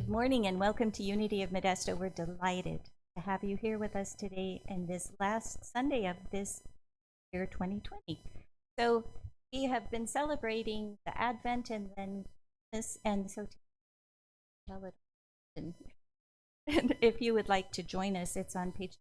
Good morning and welcome to Unity of Modesto. We're delighted to have you here with us today in this last Sunday of this year 2020. So we have been celebrating the Advent and then this, and so tell it. And if you would like to join us, it's on page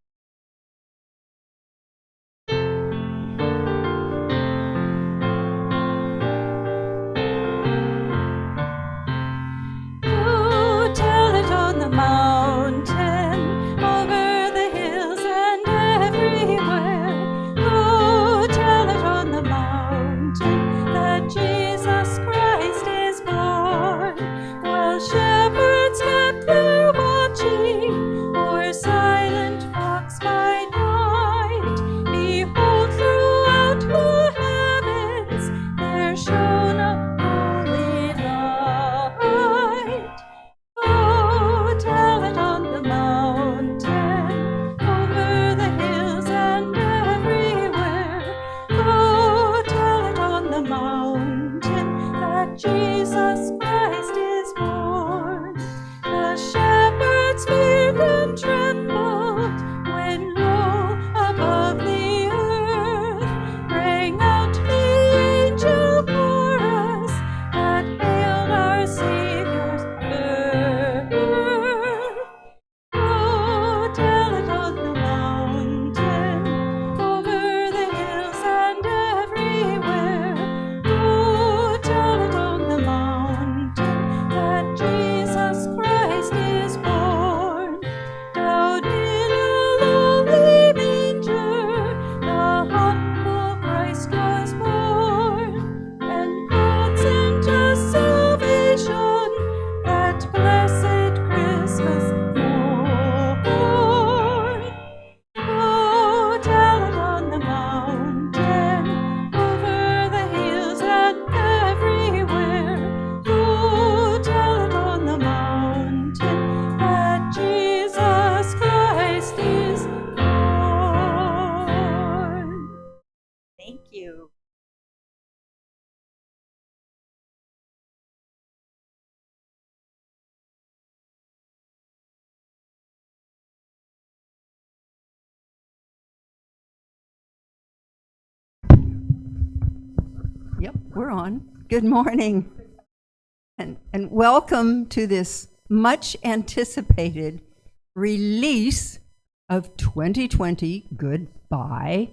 mountain, over the hills and everywhere. Go tell it on the mountain that Jesus Christ is born. While shepherds kept their watching o'er silent flocks by night, behold, throughout the heavens there shone a holy light. Oh, tell it on the mountain, over the hills and everywhere. Oh, tell it on the mountain that Jesus Christ is born. The shepherds feared and trembled when lo, above the earth rang out the angel chorus that hailed our Savior's birth. Oh, tell it on the mountain, over the hills and everywhere. Oh, tell it on the mountain that Jesus Christ is born. Down in a lowly manger, the humble Christ was born, and God sent us salvation that blessed Christmas morn. Oh, tell it on the mountain, over the hills and everywhere. Oh, tell it on the mountain that Jesus Christ is born. Thank you. Yep, we're on. Good morning. And welcome to this much anticipated release of 2020 goodbye.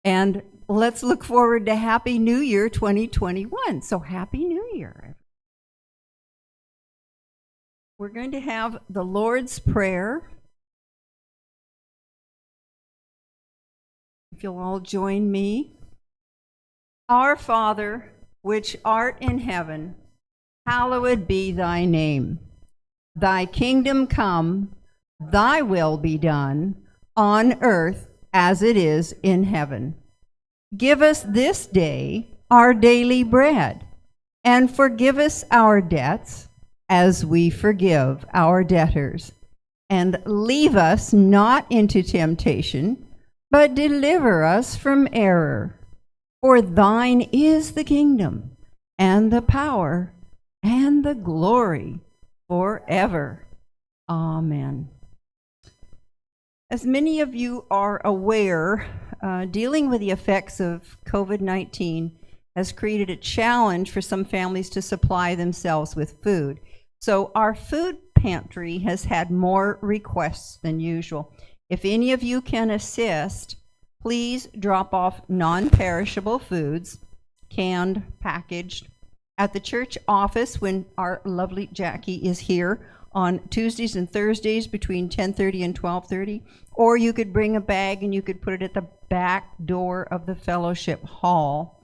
And let's look forward to Happy New Year 2021. So Happy New Year. We're going to have the Lord's Prayer. If you'll all join me. Our Father, which art in heaven, hallowed be thy name. Thy kingdom come, thy will be done, on earth as it is in heaven. Give us this day our daily bread, and forgive us our debts as we forgive our debtors. And leave us not into temptation, but deliver us from error. For thine is the kingdom, and the power, and the glory forever. Amen. As many of you are aware, dealing with the effects of COVID-19 has created a challenge for some families to supply themselves with food. So our food pantry has had more requests than usual. If any of you can assist, please drop off non-perishable foods, canned, packaged, at the church office when our lovely Jackie is here on Tuesdays and Thursdays between 10:30 and 12:30. Or you could bring a bag and you could put it at the back door of the fellowship hall.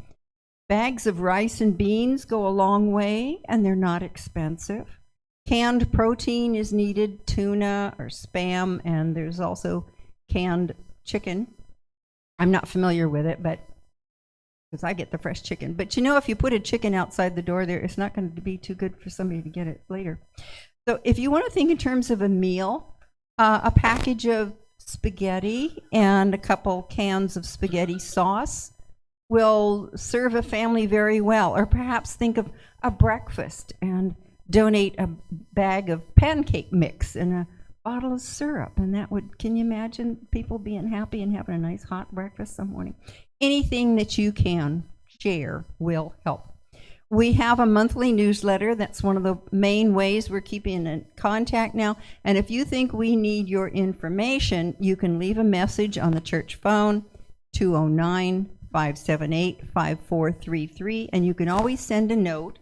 Bags of rice and beans go a long way, and they're not expensive. Canned protein is needed, tuna or Spam, and there's also canned chicken. I'm not familiar with it, but because I get the fresh chicken. But you know, if you put a chicken outside the door there, it's not going to be too good for somebody to get it later. So if you want to think in terms of a meal, a package of spaghetti and a couple cans of spaghetti sauce will serve a family very well. Or perhaps think of a breakfast and donate a bag of pancake mix and a bottle of syrup, and that would, can you imagine people being happy and having a nice hot breakfast some morning? Anything that you can share will help. We have a monthly newsletter. That's one of the main ways we're keeping in contact now. And if you think we need your information, you can leave a message on the church phone, 209-578-5433, and you can always send a note,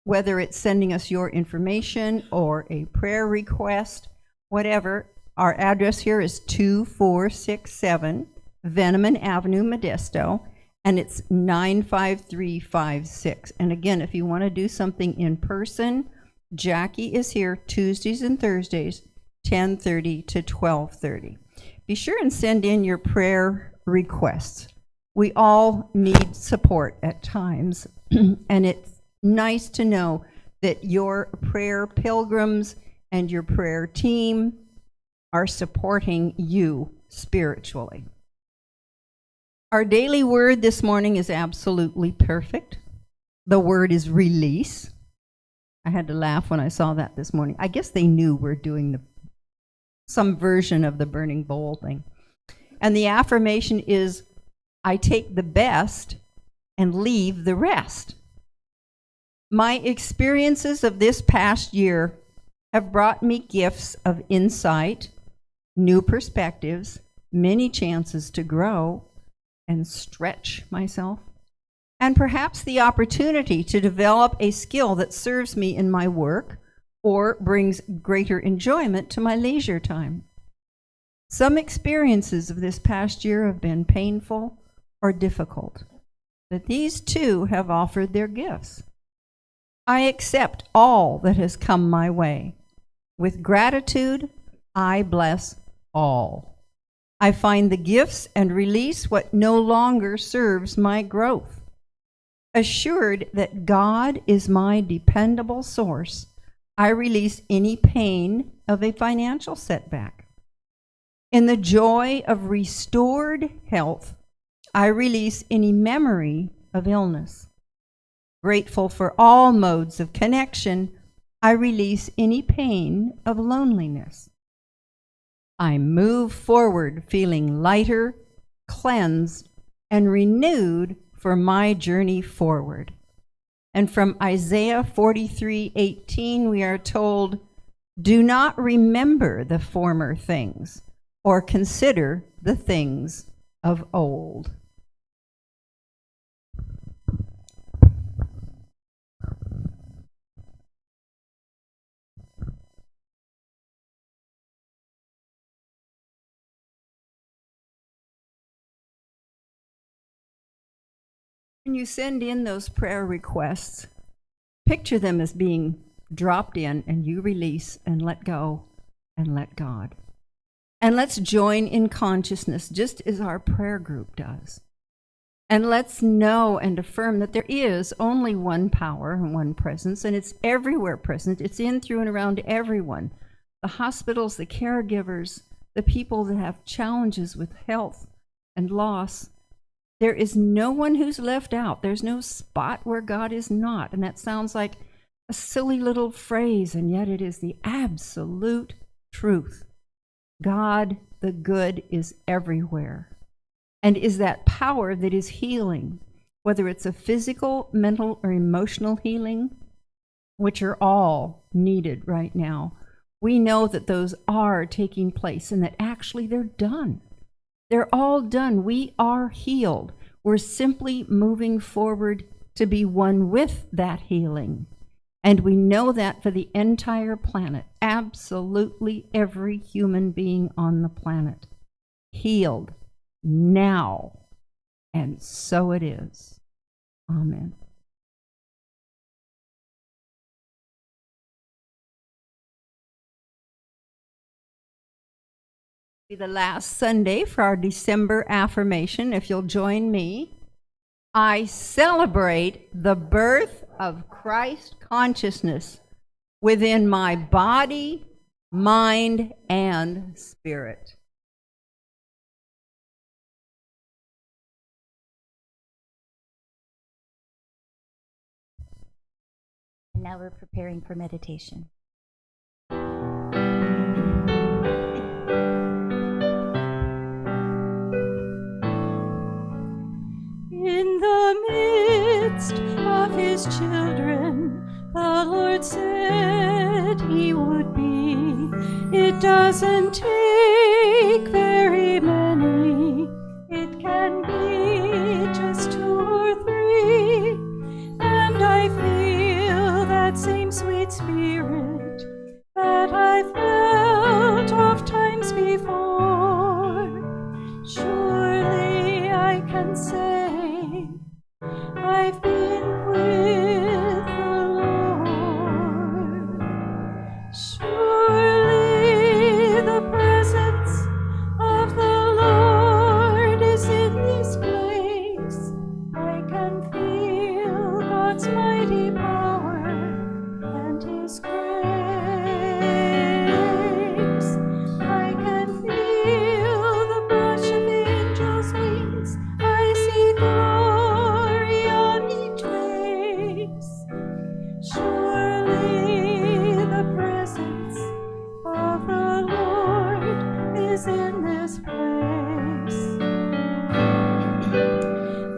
whether it's sending us your information or a prayer request, whatever. Our address here is 2467 Veneman Avenue, Modesto, and it's 95356. And again, if you want to do something in person, Jackie is here Tuesdays and Thursdays, 10:30 to 12:30. Be sure and send in your prayer requests. We all need support at times, and it's nice to know that your prayer pilgrims and your prayer team are supporting you spiritually. Our daily word this morning is absolutely perfect. The word is release. I had to laugh when I saw that this morning. I guess they knew we're doing some version of the burning bowl thing. And the affirmation is, I take the best and leave the rest. My experiences of this past year have brought me gifts of insight, new perspectives, many chances to grow and stretch myself, and perhaps the opportunity to develop a skill that serves me in my work or brings greater enjoyment to my leisure time. Some experiences of this past year have been painful or difficult, but these too have offered their gifts. I accept all that has come my way. With gratitude, I bless all. I find the gifts and release what no longer serves my growth. Assured that God is my dependable source, I release any pain of a financial setback. In the joy of restored health, I release any memory of illness. Grateful for all modes of connection, I release any pain of loneliness. I move forward feeling lighter, cleansed, and renewed for my journey forward. And from Isaiah 43:18, we are told, do not remember the former things or consider the things of old. When you send in those prayer requests, picture them as being dropped in, and you release and let go and let God. And let's join in consciousness just as our prayer group does. And let's know and affirm that there is only one power and one presence, and it's everywhere present. It's in, through, and around everyone. The hospitals, the caregivers, the people that have challenges with health and loss. There is no one who's left out. There's no spot where God is not. And that sounds like a silly little phrase, and yet it is the absolute truth. God, the good, is everywhere, and is that power that is healing, whether it's a physical, mental, or emotional healing, which are all needed right now. We know that those are taking place and that actually they're done. They're all done. We are healed. We're simply moving forward to be one with that healing. And we know that for the entire planet, absolutely every human being on the planet, healed now. And so it is. Amen. Be the last Sunday for our December affirmation. If you'll join me, I celebrate the birth of Christ consciousness within my body, mind, and spirit. And now we're preparing for meditation. In the midst of his children, the Lord said he would be. It doesn't take very many. It can be just 2 or 3. And I feel that same sweet spirit that I felt oft times before. Surely I can say I've been with the Lord. Surely the presence of the Lord is in this place. I can feel God's mighty power and his grace. I can feel the brush of angels' wings. I see glory on each face. Surely the presence of the Lord is in this place.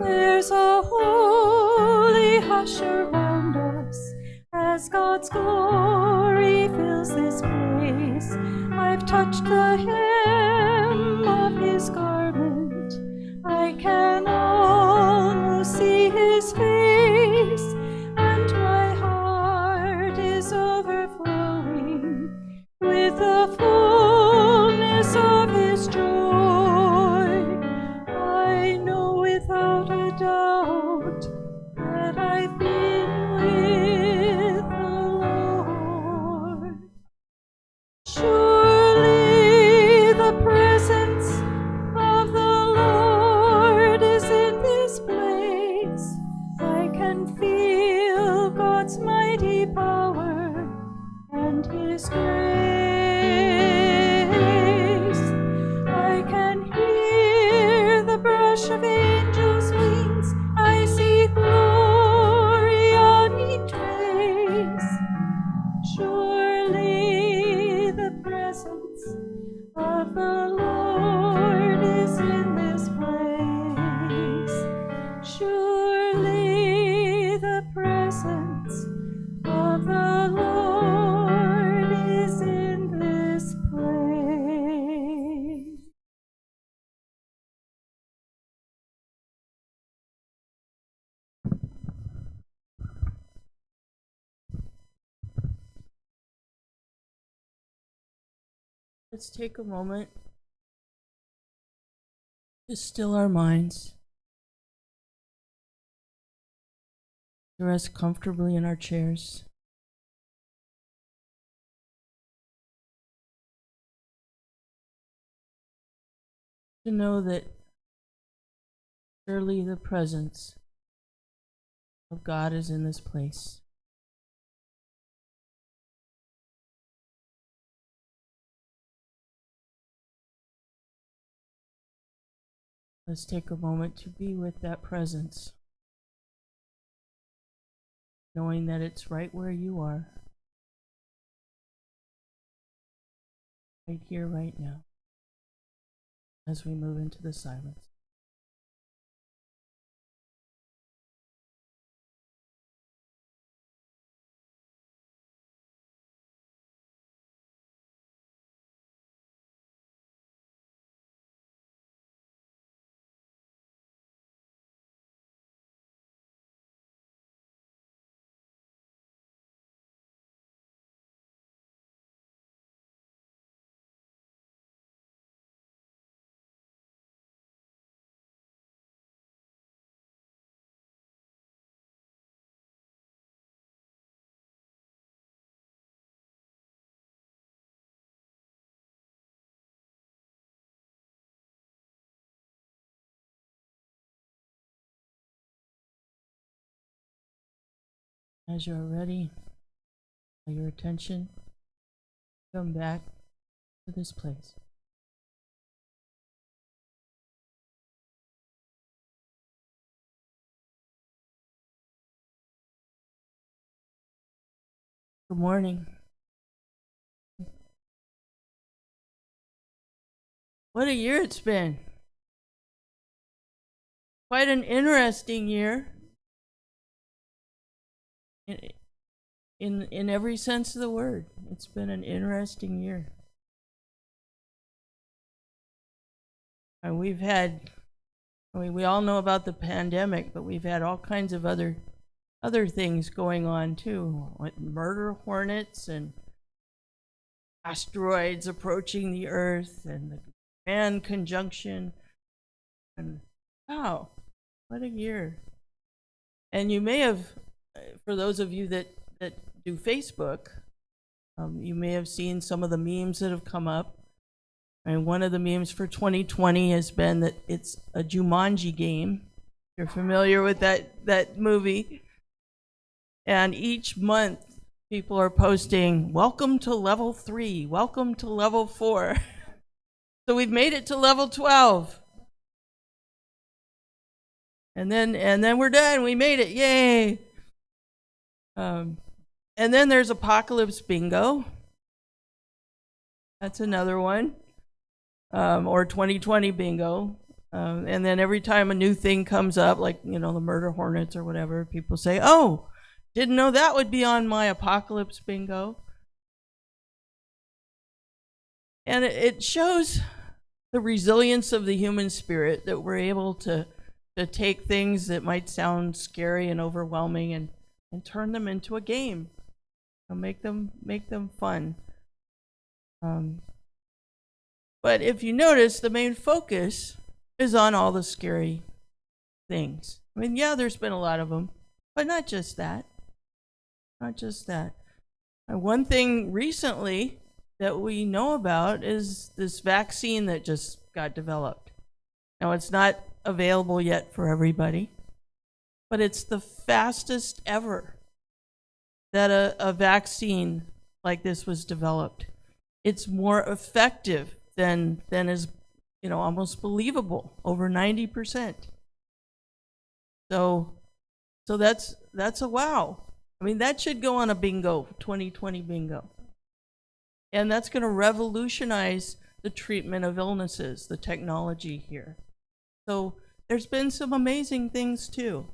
There's a holy hush around us as God's glory fills this place. I've touched the hem of his garment. I can almost see his face, and my heart is overflowing with the fullness of his joy. I know without a doubt that I've been with the Lord. Surely the presence of the Lord is in this place. I can feel God's mighty power and his grace. I can hear the brush of angels' wings. I see glory on each face. Surely the presence of the Lord is in this place. Surely the presence of the Lord is in this place. Let's take a moment to still our minds, to rest comfortably in our chairs. To know that surely the presence of God is in this place. Let's take a moment to be with that presence, knowing that it's right where you are, right here, right now, as we move into the silence. As you're ready, your attention, come back to this place. Good morning. What a year it's been. Quite an interesting year. In every sense of the word, it's been an interesting year. And we've had, we all know about the pandemic, but we've had all kinds of other things going on too, like murder hornets and asteroids approaching the Earth and the Grand Conjunction. And wow, what a year. And you may have, for those of you that do Facebook, you may have seen some of the memes that have come up. And one of the memes for 2020 has been that it's a Jumanji game. You're familiar with that movie? And each month, people are posting, welcome to level 3, welcome to level 4. So we've made it to level 12. And then we're done, we made it, yay. And then there's Apocalypse Bingo. That's another one. Or 2020 Bingo. And then every time a new thing comes up, like, the murder hornets or whatever, people say, oh, didn't know that would be on my Apocalypse Bingo. And it shows the resilience of the human spirit, that we're able to take things that might sound scary and overwhelming and turn them into a game. And make them fun. But if you notice, the main focus is on all the scary things. I mean, yeah, there's been a lot of them, but not just that. Not just that. And one thing recently that we know about is this vaccine that just got developed. Now, it's not available yet for everybody, but it's the fastest ever that a vaccine like this was developed. It's more effective than is almost believable, over 90%. So that's a wow. I mean, that should go on a bingo, 2020 bingo. And that's going to revolutionize the treatment of illnesses, the technology here. So there's been some amazing things too.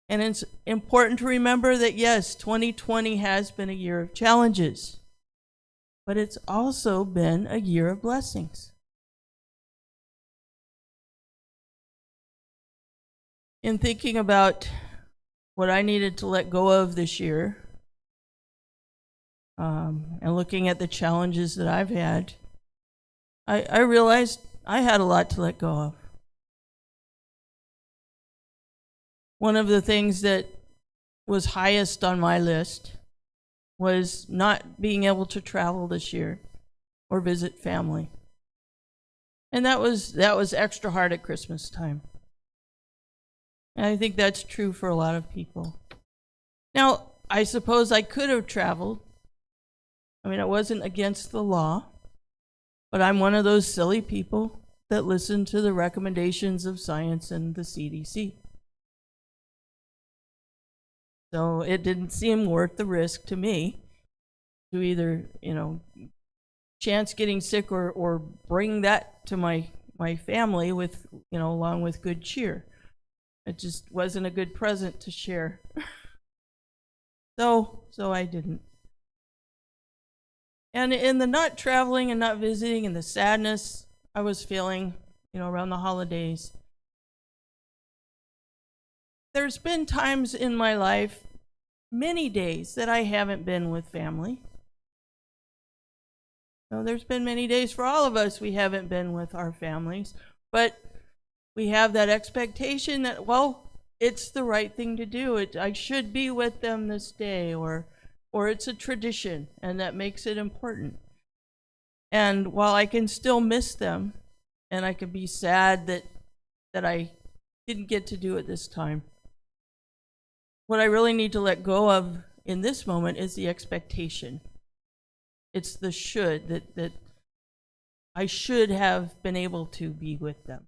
And it's important to remember that, yes, 2020 has been a year of challenges, but it's also been a year of blessings. In thinking about what I needed to let go of this year, and looking at the challenges that I've had, I realized I had a lot to let go of. One of the things that was highest on my list was not being able to travel this year or visit family. And that was extra hard at Christmas time. And I think that's true for a lot of people. Now, I suppose I could have traveled. I mean, it wasn't against the law, but I'm one of those silly people that listen to the recommendations of science and the CDC. So it didn't seem worth the risk to me to either, chance getting sick or bring that to my family with, along with good cheer. It just wasn't a good present to share. So I didn't. And in the not traveling and not visiting and the sadness I was feeling, around the holidays, there's been times in my life, many days, that I haven't been with family. So there's been many days for all of us we haven't been with our families, but we have that expectation that, well, it's the right thing to do. I should be with them this day, or it's a tradition, and that makes it important. And while I can still miss them, and I can be sad that I didn't get to do it this time, what I really need to let go of in this moment is the expectation. It's the should, that I should have been able to be with them.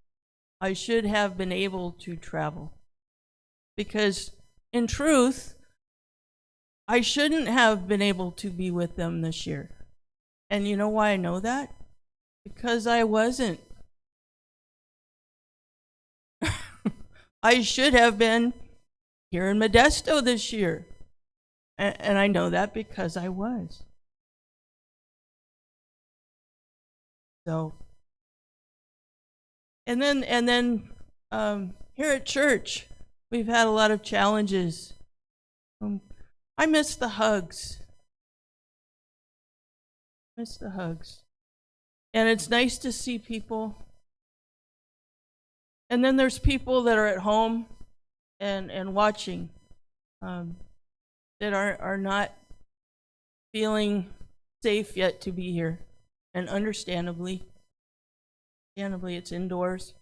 I should have been able to travel. Because in truth, I shouldn't have been able to be with them this year. And you know why I know that? Because I wasn't. I should have been here in Modesto this year. And I know that because I was. So, and then here at church, we've had a lot of challenges. I miss the hugs. And it's nice to see people. And then there's people that are at home and watching that are not feeling safe yet to be here. And understandably, it's indoors.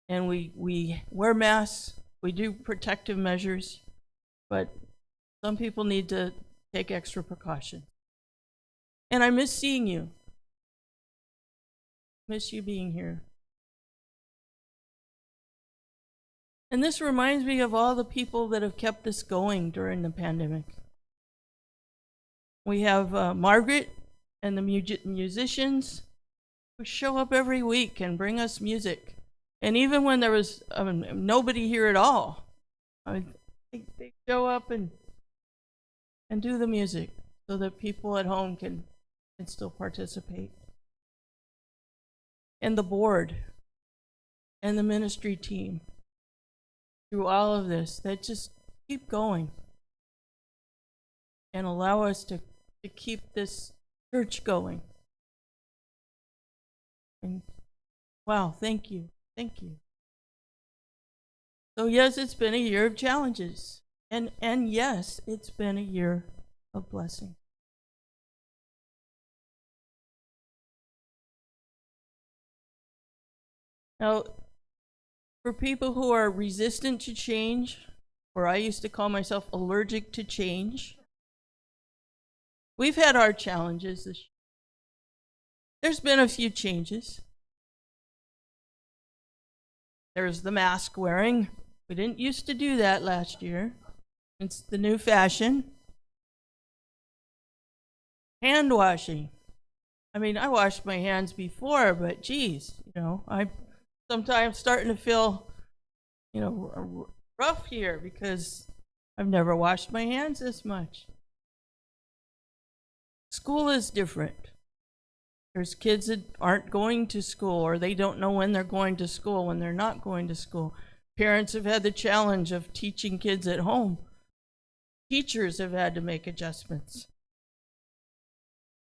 And we wear masks, we do protective measures, but some people need to take extra precaution. And I miss seeing you. Miss you being here. And this reminds me of all the people that have kept this going during the pandemic. We have Margaret and the musicians who show up every week and bring us music. And even when there was nobody here at all, they show up and do the music so that people at home can still participate. And the board and the ministry team, through all of this, that just keep going and allow us to keep this church going. And wow, thank you. So yes, it's been a year of challenges. And yes, it's been a year of blessing. Now, for people who are resistant to change, or I used to call myself allergic to change, we've had our challenges this year. There's been a few changes. There's the mask wearing. We didn't used to do that last year. It's the new fashion. Hand washing. I mean, I washed my hands before, but geez, I'm sometimes starting to feel, rough here because I've never washed my hands this much. School is different. There's kids that aren't going to school, or they don't know when they're going to school, when they're not going to school. Parents have had the challenge of teaching kids at home. Teachers have had to make adjustments.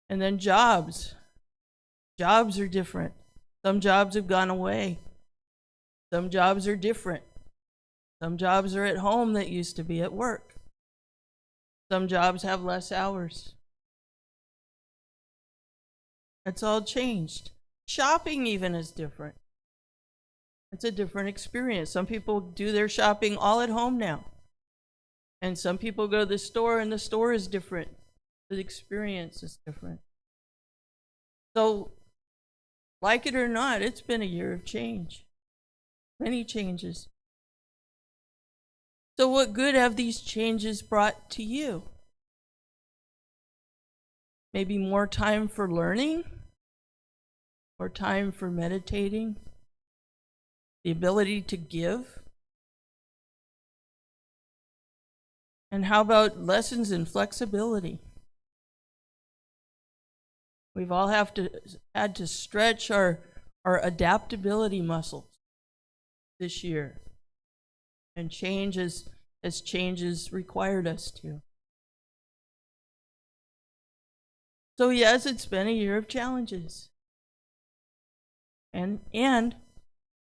And then jobs. Jobs are different. Some jobs have gone away. Some jobs are different. Some jobs are at home that used to be at work. Some jobs have less hours. It's all changed. Shopping even is different. It's a different experience. Some people do their shopping all at home now. And some people go to the store and the store is different. The experience is different. So, like it or not, it's been a year of change. Many changes. So what good have these changes brought to you? Maybe more time for learning, more time for meditating, the ability to give. And how about lessons in flexibility? We've all had to stretch our adaptability muscles this year, and change as changes required us to. So yes, it's been a year of challenges and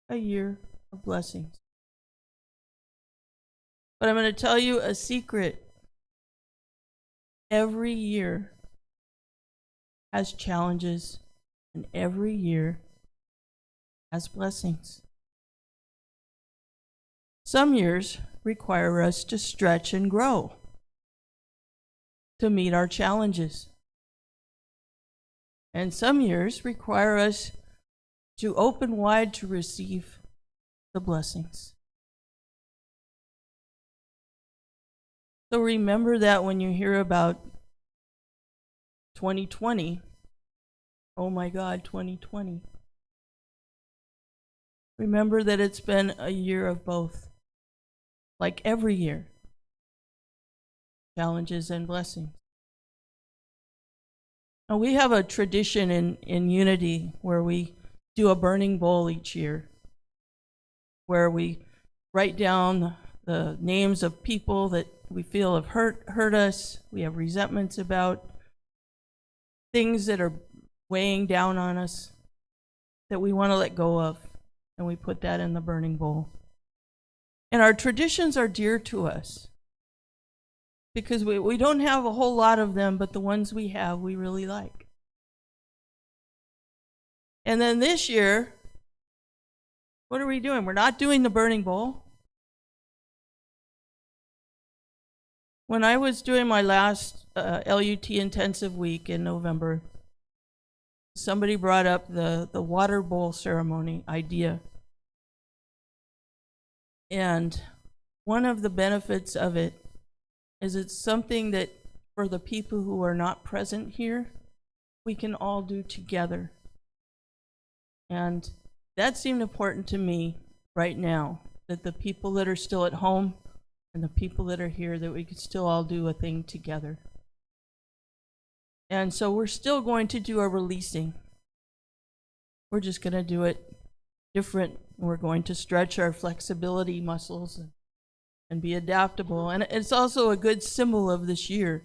a year of blessings. But I'm going to tell you a secret. Every year has challenges, and every year has blessings. Some years require us to stretch and grow to meet our challenges. And some years require us to open wide to receive the blessings. So remember that when you hear about 2020, oh my God, 2020. Remember that it's been a year of both, like every year, challenges and blessings. Now we have a tradition in Unity where we do a burning bowl each year, where we write down the names of people that we feel have hurt us, we have resentments about, things that are weighing down on us that we want to let go of, and we put that in the burning bowl. And our traditions are dear to us because we don't have a whole lot of them, but the ones we have we really like. And then this year, what are we doing? We're not doing the burning bowl. When I was doing my last LUT intensive week in November, somebody brought up the water bowl ceremony idea. And one of the benefits of it is it's something that for the people who are not present here, we can all do together. And that seemed important to me right now, that the people that are still at home and the people that are here, that we could still all do a thing together. And so we're still going to do a releasing. We're just going to do it different. We're going to stretch our flexibility muscles and be adaptable. And it's also a good symbol of this year,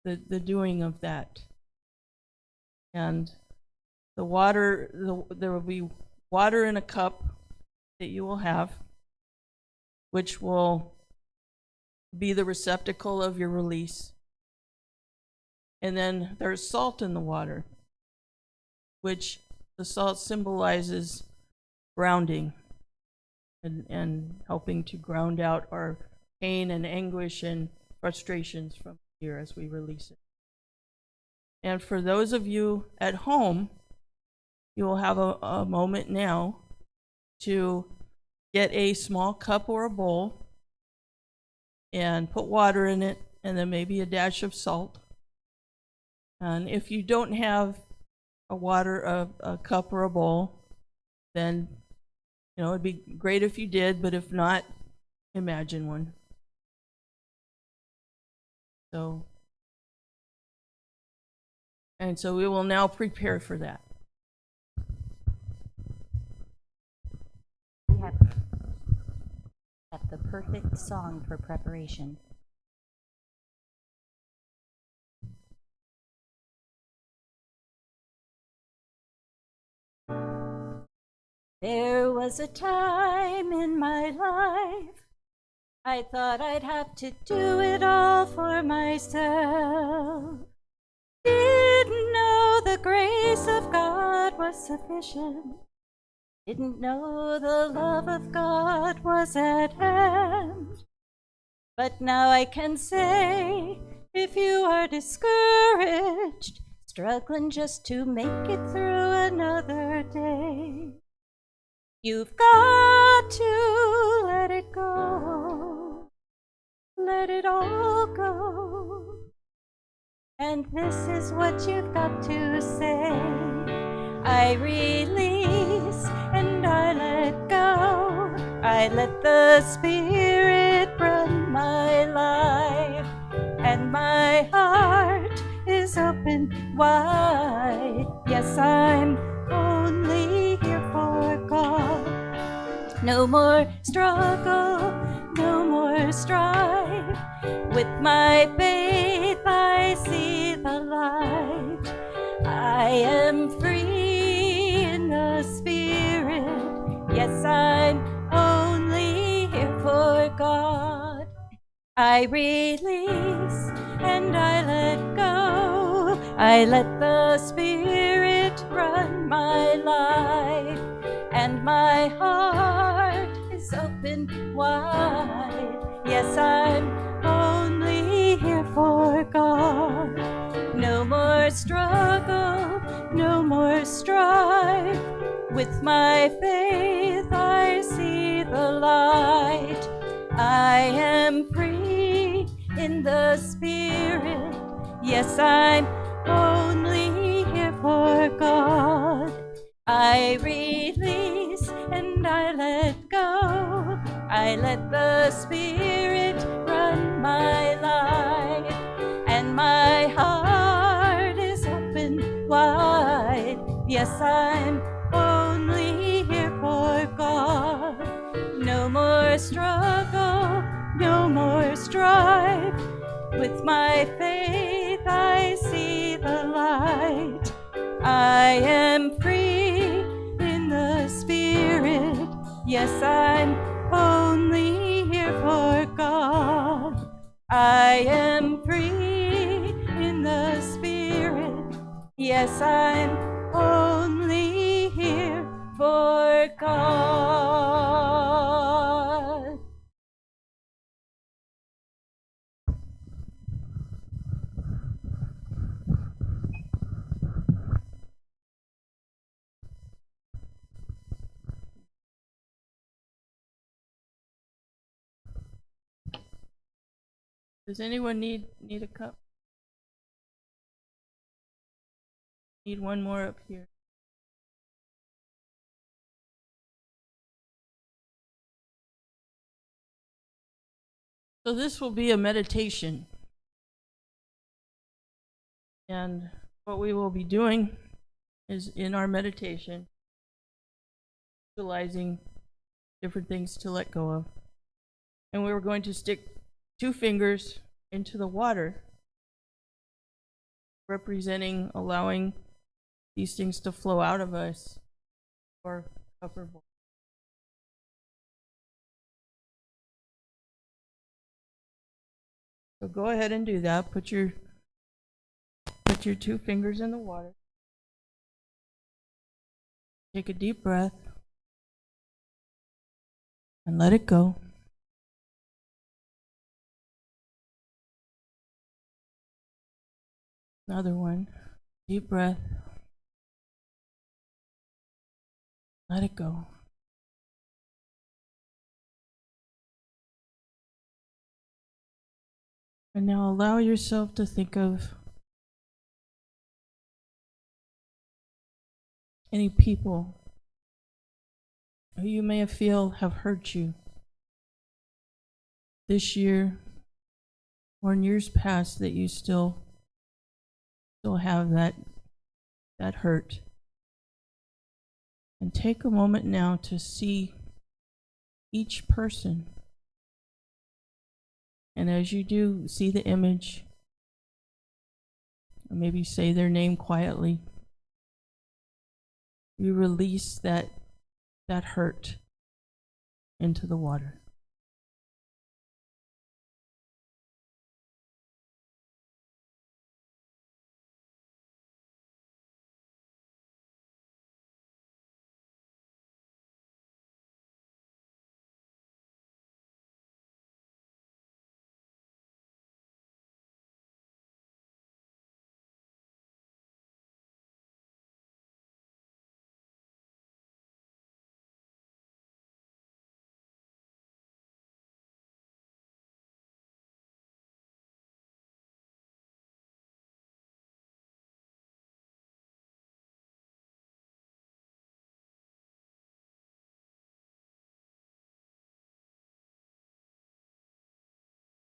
the doing of that. And the water, there will be water in a cup that you will have, which will be the receptacle of your release. And then there's salt in the water, which the salt symbolizes grounding and helping to ground out our pain and anguish and frustrations from here as we release it. And for those of you at home, you will have a moment now to get a small cup or a bowl and put water in it, and then maybe a dash of salt. And if you don't have a cup or a bowl, then it'd be great if you did, but if not, imagine one. So we will now prepare for that. We have the perfect song for preparation. There was a time in my life I thought I'd have to do it all for myself. Didn't know the grace of God was sufficient. Didn't know the love of God was at hand. But now I can say, if you are discouraged, struggling just to make it through another day, you've got to let it go, let it all go. And this is what you've got to say: I release and I let go. I let the Spirit run my life, and my heart is open wide. Yes, I'm only here for God. No more struggle, no more strife. With my faith I see the light. I am free in the Spirit. Yes, I'm only here for God. I release and I let go. I let the Spirit run my life, and my heart is open wide. Yes, I'm only here for God. No more struggle, no more strife. With my faith I see the light. I am free in the Spirit. Yes, I'm only here for God. I release and I let go. I let the Spirit run my life, and my heart is open wide. Yes, I'm only here for God. No more struggle, no more strife. With my faith I see the light. I am free in the Spirit. Yes, I'm only here for God. I am free in the Spirit. Yes, I'm only here for God. Does anyone need a cup? Need one more up here. So this will be a meditation. And what we will be doing is in our meditation, visualizing different things to let go of. And we're going to stick 2 fingers into the water, representing allowing these things to flow out of us or upper bowl. So go ahead and do that. Put your 2 fingers in the water. Take a deep breath and let it go. Another one. Deep breath. Let it go. And now allow yourself to think of any people who you may feel have hurt you this year or in years past, that you still have that hurt. And take a moment now to see each person. And as you do, see the image, or maybe say their name quietly. You release that hurt into the water.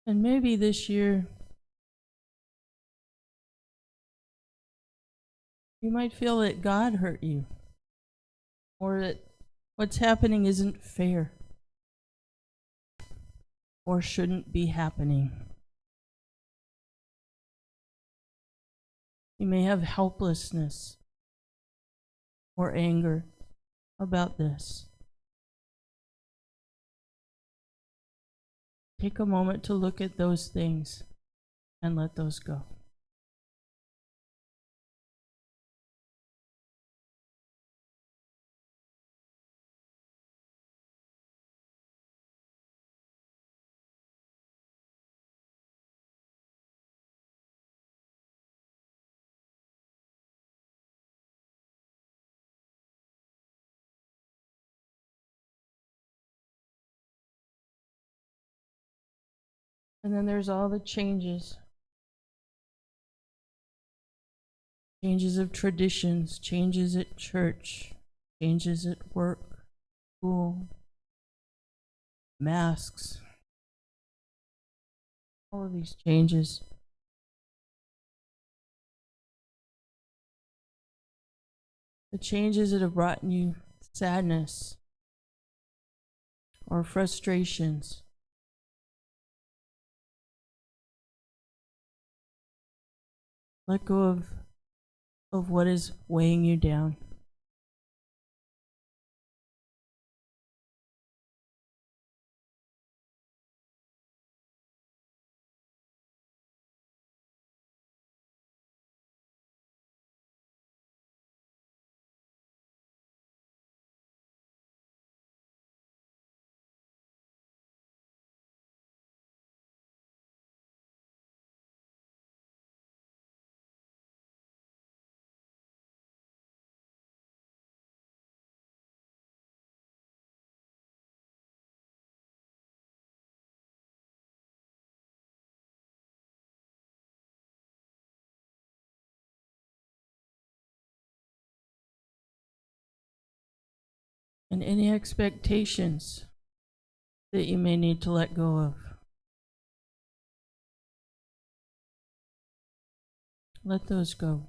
And maybe this year, you might feel that God hurt you, or that what's happening isn't fair, or shouldn't be happening. You may have helplessness or anger about this. Take a moment to look at those things and let those go. And then there's all the changes. Changes of traditions, changes at church, changes at work, school, masks, all of these changes. The changes that have brought you sadness or frustrations. Let go of what is weighing you down. And any expectations that you may need to let go of. Let those go.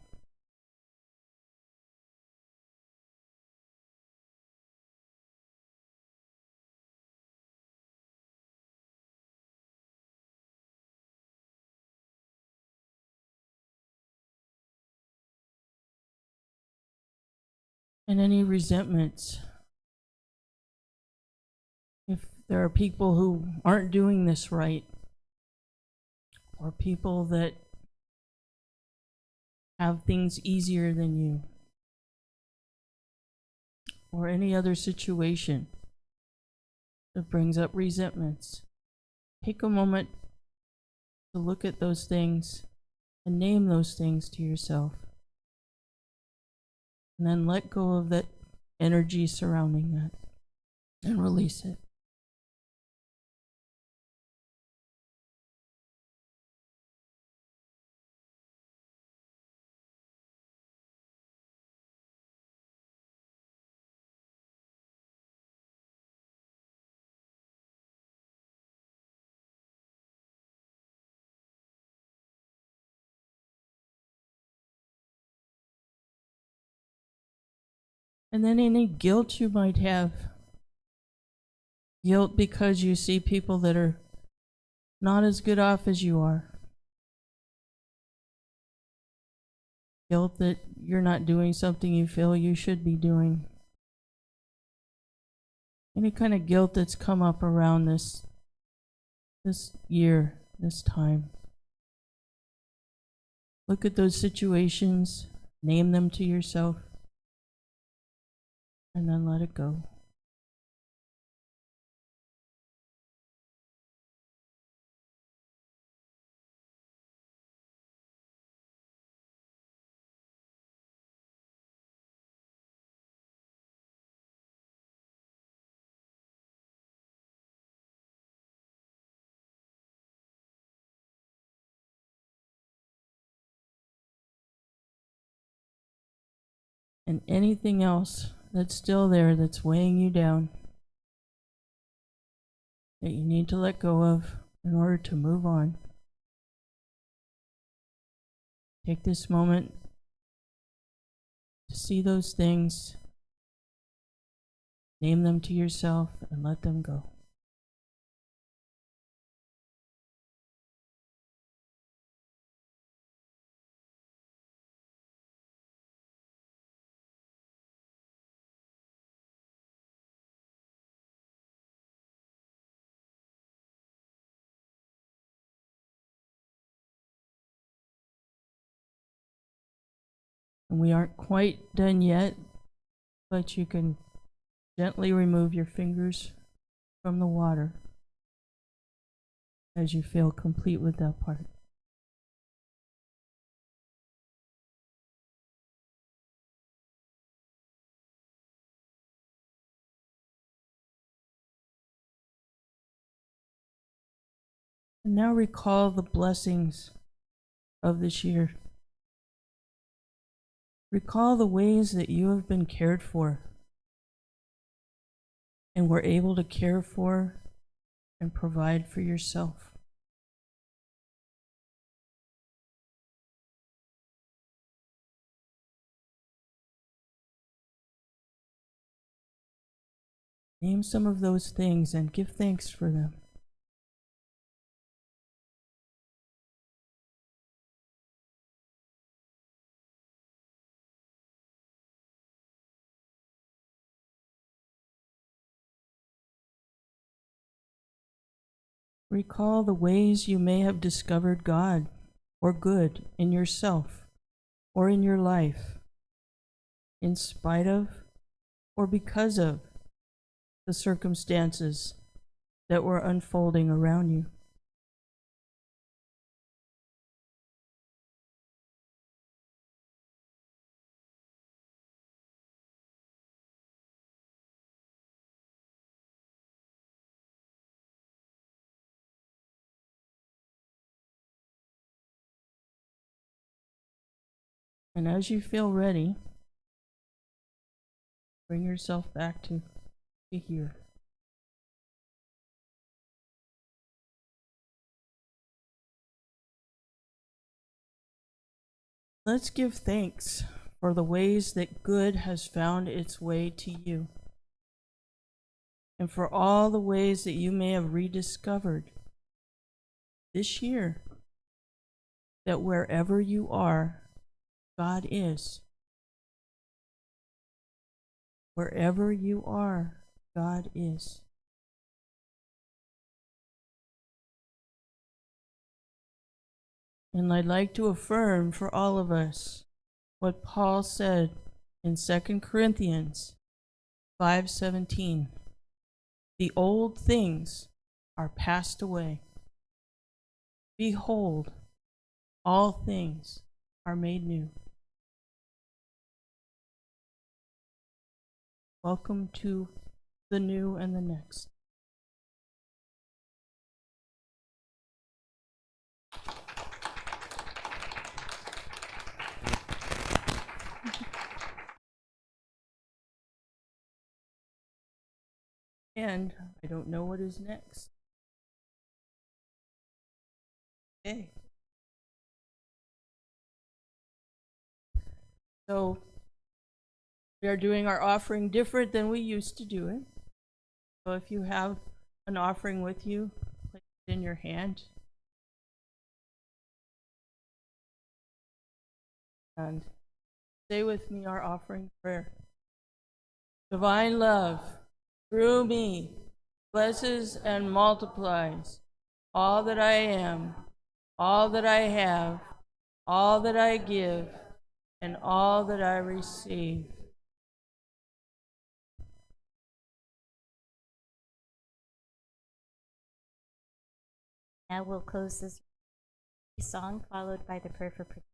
And any resentments. If there are people who aren't doing this right, or people that have things easier than you, or any other situation that brings up resentments, take a moment to look at those things and name those things to yourself. And then let go of that energy surrounding that and release it. And then any guilt you might have. Guilt because you see people that are not as good off as you are. Guilt that you're not doing something you feel you should be doing. Any kind of guilt that's come up around this year, this time. Look at those situations, name them to yourself, and then let it go. And anything else that's still there that's weighing you down, that you need to let go of in order to move on. Take this moment to see those things, name them to yourself, and let them go. And we aren't quite done yet, but you can gently remove your fingers from the water as you feel complete with that part. And now recall the blessings of this year. Recall the ways that you have been cared for and were able to care for and provide for yourself. Name some of those things and give thanks for them. Recall the ways you may have discovered God or good in yourself or in your life, in spite of or because of the circumstances that were unfolding around you. And as you feel ready, bring yourself back to here. Let's give thanks for the ways that good has found its way to you, and for all the ways that you may have rediscovered this year that wherever you are, God is. Wherever you are, God is. And I'd like to affirm for all of us what Paul said in 2 Corinthians 5:17. The old things are passed away. Behold, all things are made new. Welcome to the new and the next. And I don't know what is next. Okay. So we are doing our offering different than we used to do it. So if you have an offering with you, place it in your hand. And say with me our offering prayer. Divine love, through me, blesses and multiplies all that I am, all that I have, all that I give, and all that I receive. Now we'll close this song, followed by the prayer for protection.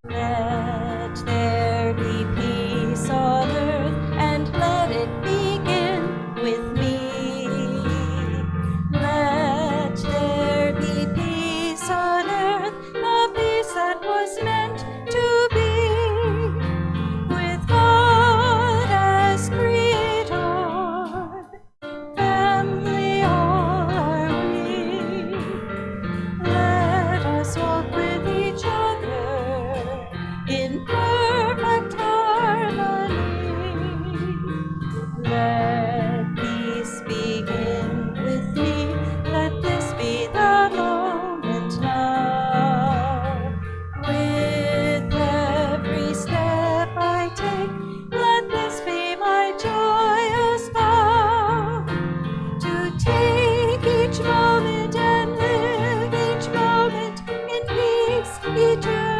Let there be peace on earth, and let it begin with me. Let there be peace on earth, the peace that was meant to be, with God as creator, family all are we. Let us walk with each other in perfect harmony. Let peace begin with me. Let this be the moment now. With every step I take, let this be my joyous vow. To take each moment and live each moment in peace eternally.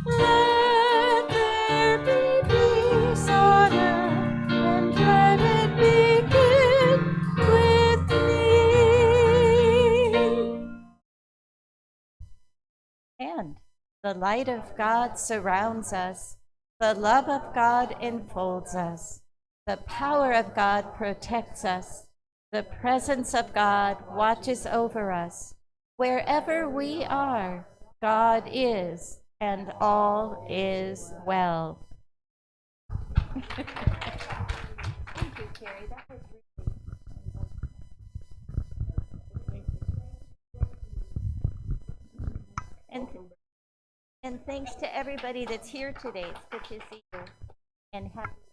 Let there be peace on earth, and let it begin with me. And the light of God surrounds us, the love of God enfolds us. The power of God protects us. The presence of God watches over us. Wherever we are, God is, and all is well. Thank you, Carrie. That was and thanks to everybody that's here today. It's good to see you. And happy